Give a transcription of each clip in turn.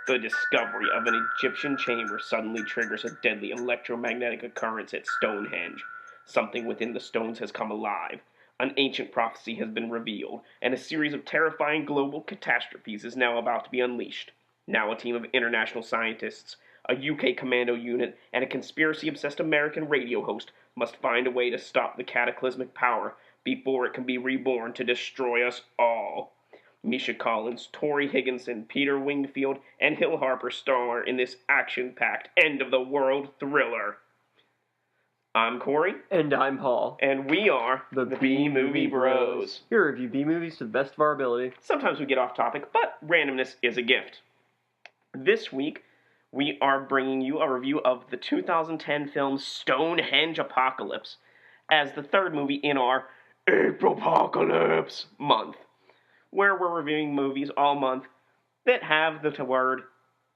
The discovery of an Egyptian chamber suddenly triggers a deadly electromagnetic occurrence at Stonehenge. Something within the stones has come alive. An ancient prophecy has been revealed, and a series of terrifying global catastrophes is now about to be unleashed. Now a team of international scientists, a UK commando unit, and a conspiracy-obsessed American radio host must find a way to stop the cataclysmic power before it can be reborn to destroy us all. Misha Collins, Tori Higginson, Peter Wingfield, and Hill Harper star in this action-packed end-of-the-world thriller. I'm Corey. And I'm Paul. And we are the B-Movie Bros. Here we review B-movies to the best of our ability. Sometimes we get off topic, but randomness is a gift. This week, we are bringing you a review of the 2010 film Stonehedge Apocalypse as the third movie in our Apocalypse month, where we're reviewing movies all month that have the word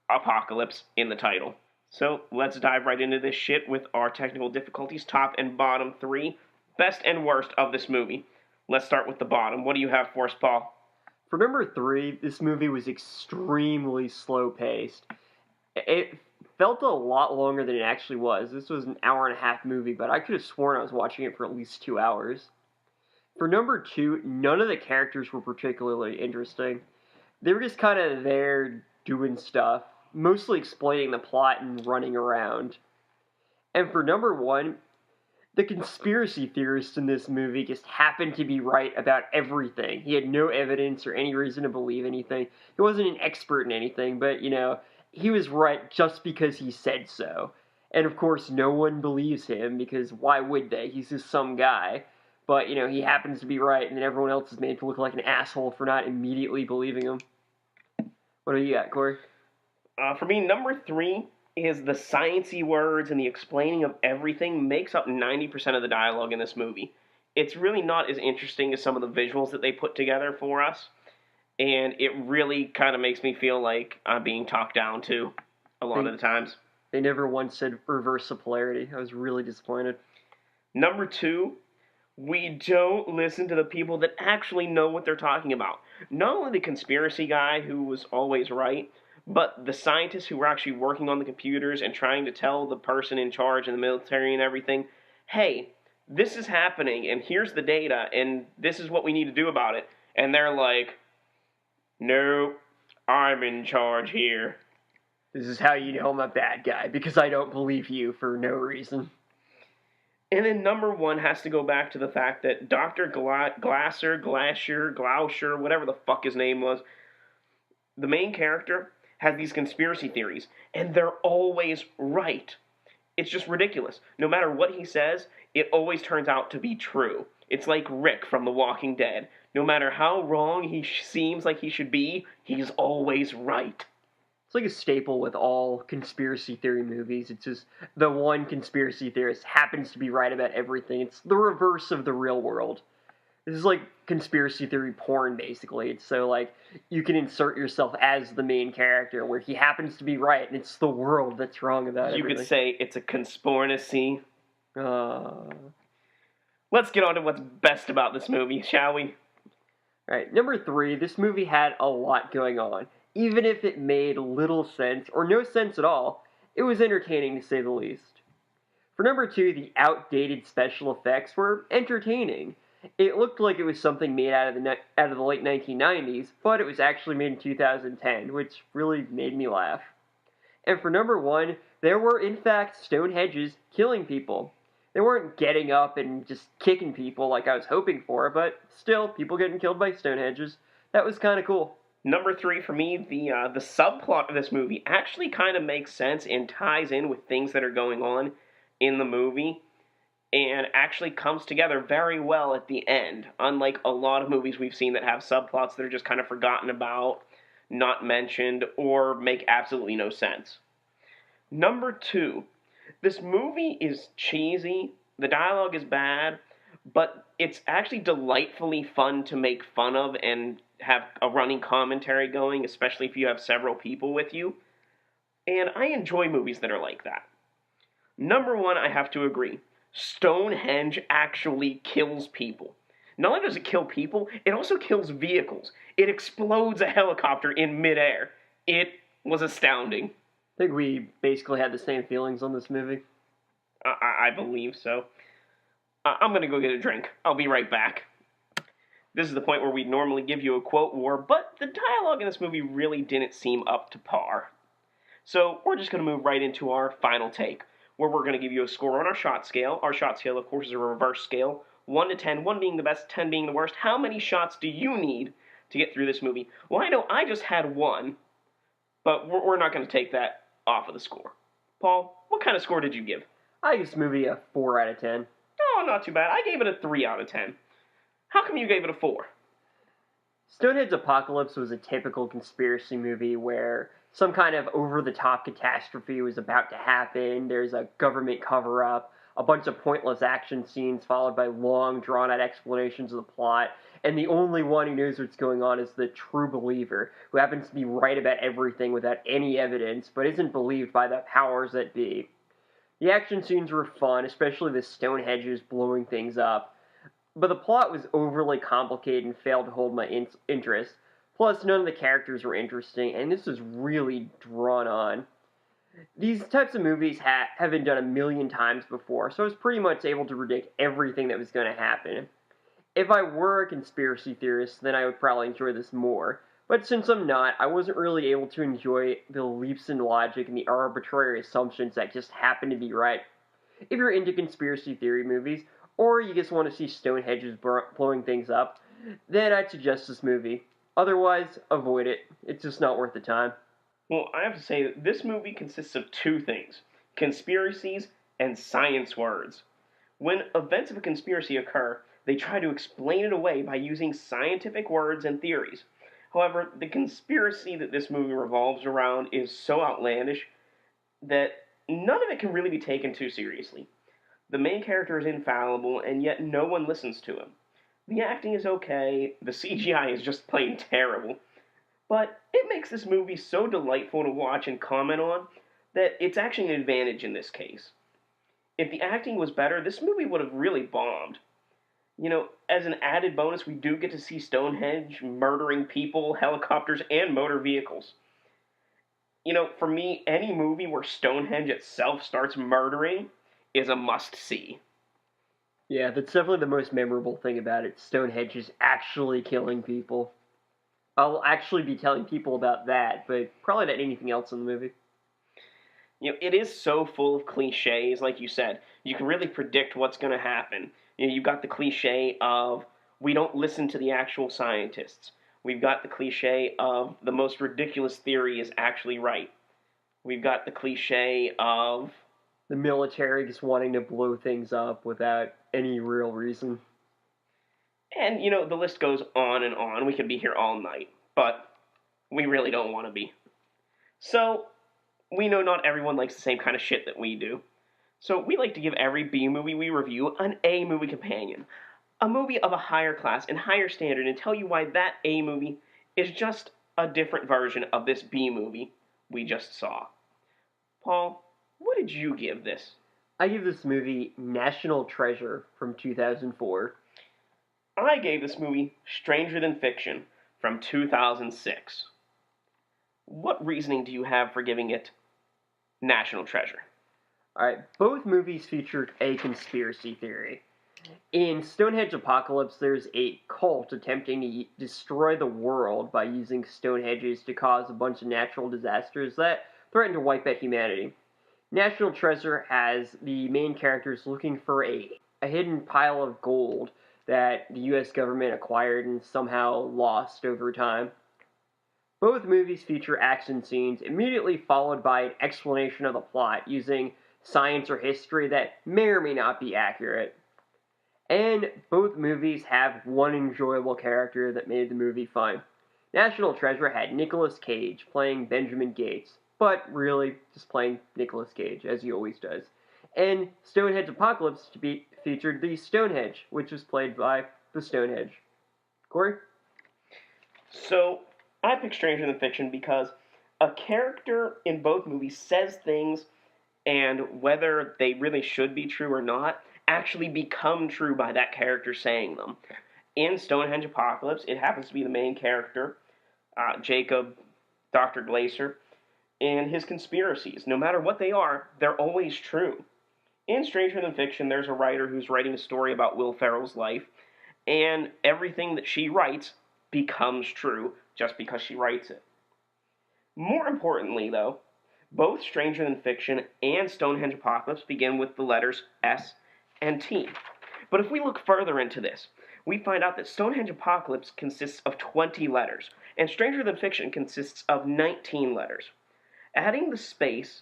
apocalypse in the title. So let's dive right into this shit with our technical difficulties, top and bottom three, best and worst of this movie. Let's start with the bottom. What do you have for us, Paul? For number 3, this movie was extremely slow-paced. It felt a lot longer than it actually was. This was an hour-and-a-half movie, but I could have sworn I was watching it for at least 2 hours. For number 2, none of the characters were particularly interesting. They were just kind of there doing stuff, mostly explaining the plot and running around. And for number 1, the conspiracy theorist in this movie just happened to be right about everything. He had no evidence or any reason to believe anything. He wasn't an expert in anything, but, he was right just because he said so. And of course, no one believes him, because why would they? He's just some guy. But, he happens to be right, and then everyone else is made to look like an asshole for not immediately believing him. What do you got, Corey? For me, number 3 is the sciencey words and the explaining of everything makes up 90% of the dialogue in this movie. It's really not as interesting as some of the visuals that they put together for us, and it really kind of makes me feel like I'm being talked down to a lot of the times. They never once said reverse the polarity. I was really disappointed. Number 2, we don't listen to the people that actually know what they're talking about. Not only the conspiracy guy who was always right, but the scientists who were actually working on the computers and trying to tell the person in charge in the military and everything, hey, this is happening, and here's the data, and this is what we need to do about it. And they're like, no, I'm in charge here. This is how you know I'm a bad guy, because I don't believe you for no reason. And then number 1 has to go back to the fact that Dr. Glausher, whatever the fuck his name was, the main character has these conspiracy theories, and they're always right. It's just ridiculous. No matter what he says, it always turns out to be true. It's like Rick from The Walking Dead. No matter how wrong he seems like he should be, he's always right. It's like a staple with all conspiracy theory movies. It's just the one conspiracy theorist happens to be right about everything. It's the reverse of the real world. This is like conspiracy theory porn, basically. It's so, you can insert yourself as the main character, where he happens to be right, and it's the world that's wrong about everything. You could say it's a conspiracy. Let's get on to what's best about this movie, shall we? Alright, number 3, this movie had a lot going on. Even if it made little sense, or no sense at all, it was entertaining to say the least. For number 2, the outdated special effects were entertaining. It looked like it was something made out of the late 1990s, but it was actually made in 2010, which really made me laugh. And for number 1, there were in fact Stonehedges killing people. They weren't getting up and just kicking people like I was hoping for, but still, people getting killed by Stonehedges. That was kind of cool. Number 3 for me, the subplot of this movie actually kind of makes sense and ties in with things that are going on in the movie, and actually comes together very well at the end, unlike a lot of movies we've seen that have subplots that are just kind of forgotten about, not mentioned, or make absolutely no sense. Number 2, this movie is cheesy, the dialogue is bad, but it's actually delightfully fun to make fun of and have a running commentary going, especially if you have several people with you. And I enjoy movies that are like that. Number 1, I have to agree. Stonehenge actually kills people. Not only does it kill people, it also kills vehicles. It explodes a helicopter in midair. It was astounding. I think we basically had the same feelings on this movie. I believe so. I'm gonna go get a drink. I'll be right back. This is the point where we'd normally give you a quote war, but the dialogue in this movie really didn't seem up to par. So we're just gonna move right into our final take, where we're gonna give you a score on our shot scale. Our shot scale, of course, is a reverse scale. 1 to 10, 1 being the best, 10 being the worst. How many shots do you need to get through this movie? Well, I know I just had 1, but we're not going to take that off of the score. Paul, what kind of score did you give? I give this movie a 4 out of 10. Oh, not too bad. I gave it a 3 out of 10. How come you gave it a 4? Stonehedge Apocalypse was a typical conspiracy movie where some kind of over-the-top catastrophe was about to happen. There's a government cover-up, a bunch of pointless action scenes followed by long, drawn-out explanations of the plot, and the only one who knows what's going on is the true believer, who happens to be right about everything without any evidence, but isn't believed by the powers that be. The action scenes were fun, especially the Stonehedges blowing things up, but the plot was overly complicated and failed to hold my interest. Plus, none of the characters were interesting, and this was really drawn on. These types of movies have been done a million times before, so I was pretty much able to predict everything that was going to happen. If I were a conspiracy theorist, then I would probably enjoy this more. But since I'm not, I wasn't really able to enjoy the leaps in logic and the arbitrary assumptions that just happen to be right. If you're into conspiracy theory movies, or you just want to see Stonehedges blowing things up, then I'd suggest this movie. Otherwise, avoid it. It's just not worth the time. Well, I have to say that this movie consists of 2 things: conspiracies and science words. When events of a conspiracy occur, they try to explain it away by using scientific words and theories. However, the conspiracy that this movie revolves around is so outlandish that none of it can really be taken too seriously. The main character is infallible, and yet no one listens to him. The acting is okay, the CGI is just plain terrible. But it makes this movie so delightful to watch and comment on that it's actually an advantage in this case. If the acting was better, this movie would have really bombed. You know, as an added bonus, we do get to see Stonehenge murdering people, helicopters, and motor vehicles. You know, for me, any movie where Stonehenge itself starts murdering is a must-see. Yeah, that's definitely the most memorable thing about it. Stonehenge is actually killing people. I'll actually be telling people about that, but probably not anything else in the movie. You know, it is so full of cliches, like you said. You can really predict what's going to happen. You know, you've got the cliche of, we don't listen to the actual scientists. We've got the cliche of, the most ridiculous theory is actually right. We've got the cliche of, the military just wanting to blow things up without any real reason. And, you know, the list goes on and on. We could be here all night, but we really don't want to be. So, we know not everyone likes the same kind of shit that we do. So, we like to give every B movie we review an A movie companion. A movie of a higher class and higher standard, and tell you why that A movie is just a different version of this B movie we just saw. Paul, what did you give this? I give this movie National Treasure from 2004. I gave this movie Stranger Than Fiction from 2006. What reasoning do you have for giving it National Treasure? Alright, both movies featured a conspiracy theory. In Stonehedge Apocalypse, there's a cult attempting to destroy the world by using Stonehedges to cause a bunch of natural disasters that threaten to wipe out humanity. National Treasure has the main characters looking for a hidden pile of gold that the US government acquired and somehow lost over time. Both movies feature action scenes immediately followed by an explanation of the plot using science or history that may or may not be accurate. And both movies have one enjoyable character that made the movie fun. National Treasure had Nicolas Cage playing Benjamin Gates, but really just playing Nicolas Cage, as he always does. And Stonehedge Apocalypse featured the Stonehenge, which was played by the Stonehenge. Corey? So, I picked Stranger Than Fiction because a character in both movies says things, and whether they really should be true or not, actually become true by that character saying them. In Stonehenge Apocalypse, it happens to be the main character, Jacob, Dr. Glaser, and his conspiracies. No matter what they are, they're always true. In Stranger Than Fiction, there's a writer who's writing a story about Will Ferrell's life, and everything that she writes becomes true just because she writes it. More importantly, though, both Stranger Than Fiction and Stonehenge Apocalypse begin with the letters S and T. But if we look further into this, we find out that Stonehenge Apocalypse consists of 20 letters, and Stranger Than Fiction consists of 19 letters. Adding the space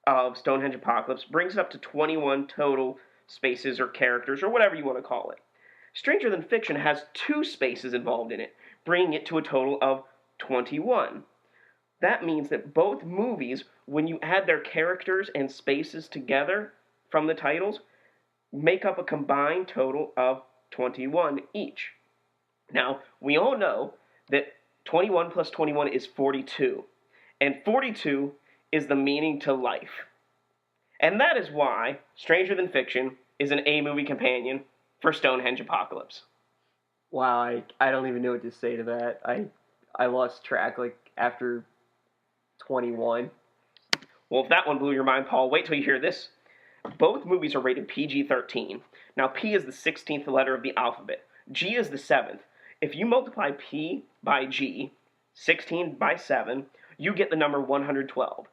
of Stonehenge Apocalypse brings it up to 21 total spaces or characters, or whatever you want to call it. Stranger Than Fiction has 2 spaces involved in it, bringing it to a total of 21. That means that both movies, when you add their characters and spaces together from the titles, make up a combined total of 21 each. Now, we all know that 21 plus 21 is 42, and 42 is the meaning to life. And that is why Stranger Than Fiction is an A-movie companion for Stonehenge Apocalypse. Wow, I don't even know what to say to that. I lost track, after 21. Well, if that one blew your mind, Paul, wait till you hear this. Both movies are rated PG-13. Now, P is the 16th letter of the alphabet. G is the 7th. If you multiply P by G, 16 by 7, you get the number 112.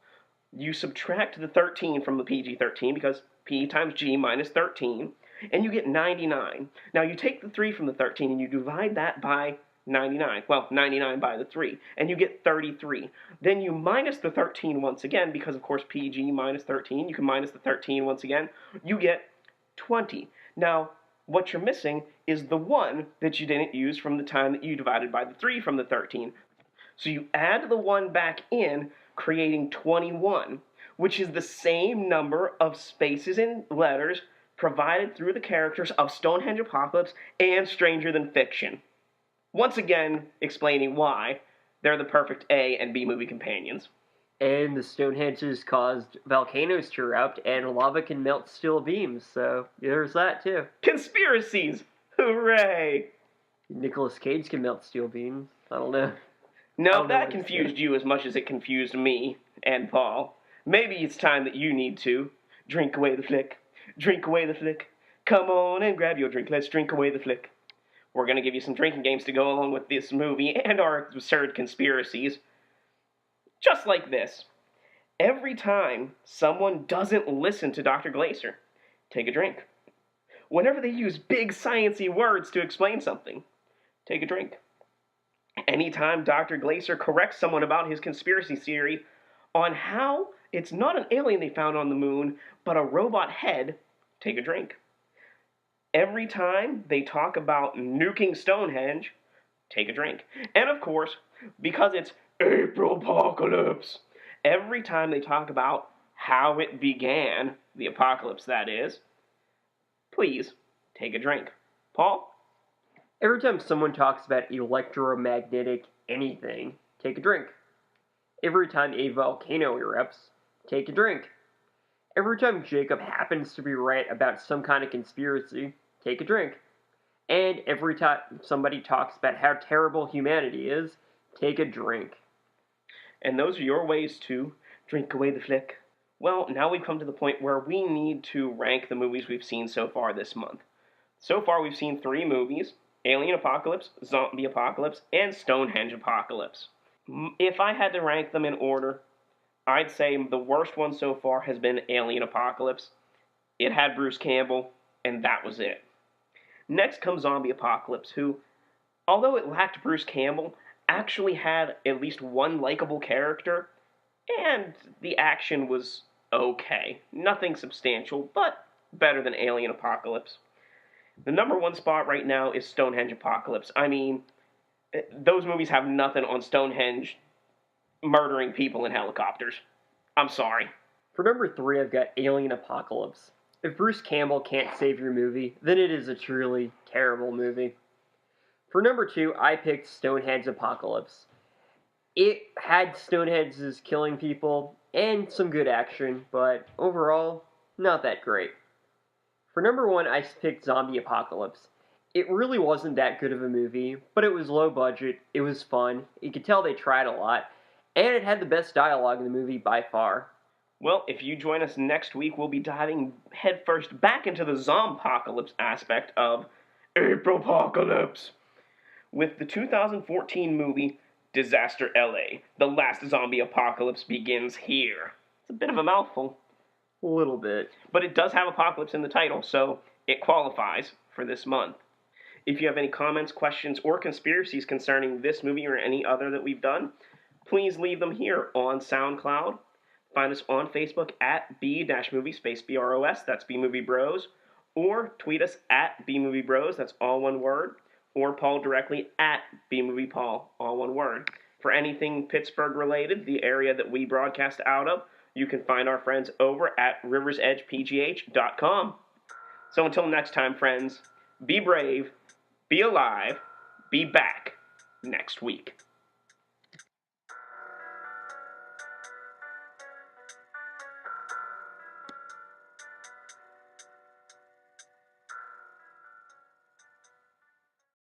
You subtract the 13 from the PG-13 because P times G minus 13, and you get 99. Now, you take the 3 from the 13 and you divide that by 99. Well, 99 by the 3, and you get 33. Then you minus the 13 once again, because of course PG minus 13, you can minus the 13 once again, you get 20. Now, what you're missing is the 1 that you didn't use from the time that you divided by the 3 from the 13. So you add the 1 back in, creating 21, which is the same number of spaces and letters provided through the characters of Stonehenge Apocalypse and Stranger Than Fiction. Once again, explaining why they're the perfect A and B movie companions. And the Stonehenges caused volcanoes to erupt, and lava can melt steel beams, so there's that too. Conspiracies! Hooray! Nicolas Cage can melt steel beams. I don't know. No, that confused you as much as it confused me and Paul. Maybe it's time that you need to drink away the flick. Drink away the flick. Come on and grab your drink. Let's drink away the flick. We're going to give you some drinking games to go along with this movie and our absurd conspiracies. Just like this. Every time someone doesn't listen to Dr. Glaser, take a drink. Whenever they use big sciencey words to explain something, take a drink. Anytime Dr. Glaser corrects someone about his conspiracy theory on how it's not an alien they found on the moon, but a robot head, take a drink. Every time they talk about nuking Stonehenge, take a drink. And of course, because it's April Apocalypse, every time they talk about how it began, the apocalypse that is, please take a drink. Paul? Every time someone talks about electromagnetic anything, take a drink. Every time a volcano erupts, take a drink. Every time Jacob happens to be right about some kind of conspiracy, take a drink. And every time somebody talks about how terrible humanity is, take a drink. And those are your ways to drink away the flick. Well, now we've come to the point where we need to rank the movies we've seen so far this month. So far we've seen 3 movies: Alien Apocalypse, Zombie Apocalypse, and Stonehenge Apocalypse. If I had to rank them in order, I'd say the worst one so far has been Alien Apocalypse. It had Bruce Campbell, and that was it. Next comes Zombie Apocalypse, who, although it lacked Bruce Campbell, actually had at least one likable character, and the action was okay. Nothing substantial, but better than Alien Apocalypse. The number 1 spot right now is Stonehenge Apocalypse. I mean, those movies have nothing on Stonehenge murdering people in helicopters. I'm sorry. For number 3, I've got Alien Apocalypse. If Bruce Campbell can't save your movie, then it is a truly terrible movie. For number 2, I picked Stonehedge Apocalypse. It had Stonehenges killing people and some good action, but overall, not that great. For number 1, I picked Zombie Apocalypse. It really wasn't that good of a movie, but it was low budget, it was fun, you could tell they tried a lot, And it had the best dialogue in the movie by far. Well, if you join us next week, we'll be diving headfirst back into the zompocalypse aspect of Apocalypse with the 2014 movie Disaster LA. The last zombie apocalypse begins here. It's a bit of a mouthful. A little bit. But it does have apocalypse in the title, so it qualifies for this month. If you have any comments, questions, or conspiracies concerning this movie or any other that we've done, please leave them here on SoundCloud. Find us on Facebook at B-movie_bros, that's B-Movie Bros, or tweet us at B-Movie Bros, that's all one word, or Paul directly at B-Movie Paul, all one word. For anything Pittsburgh related, the area that we broadcast out of, you can find our friends over at riversedgepgh.com. So until next time, friends, be brave, be alive, be back next week.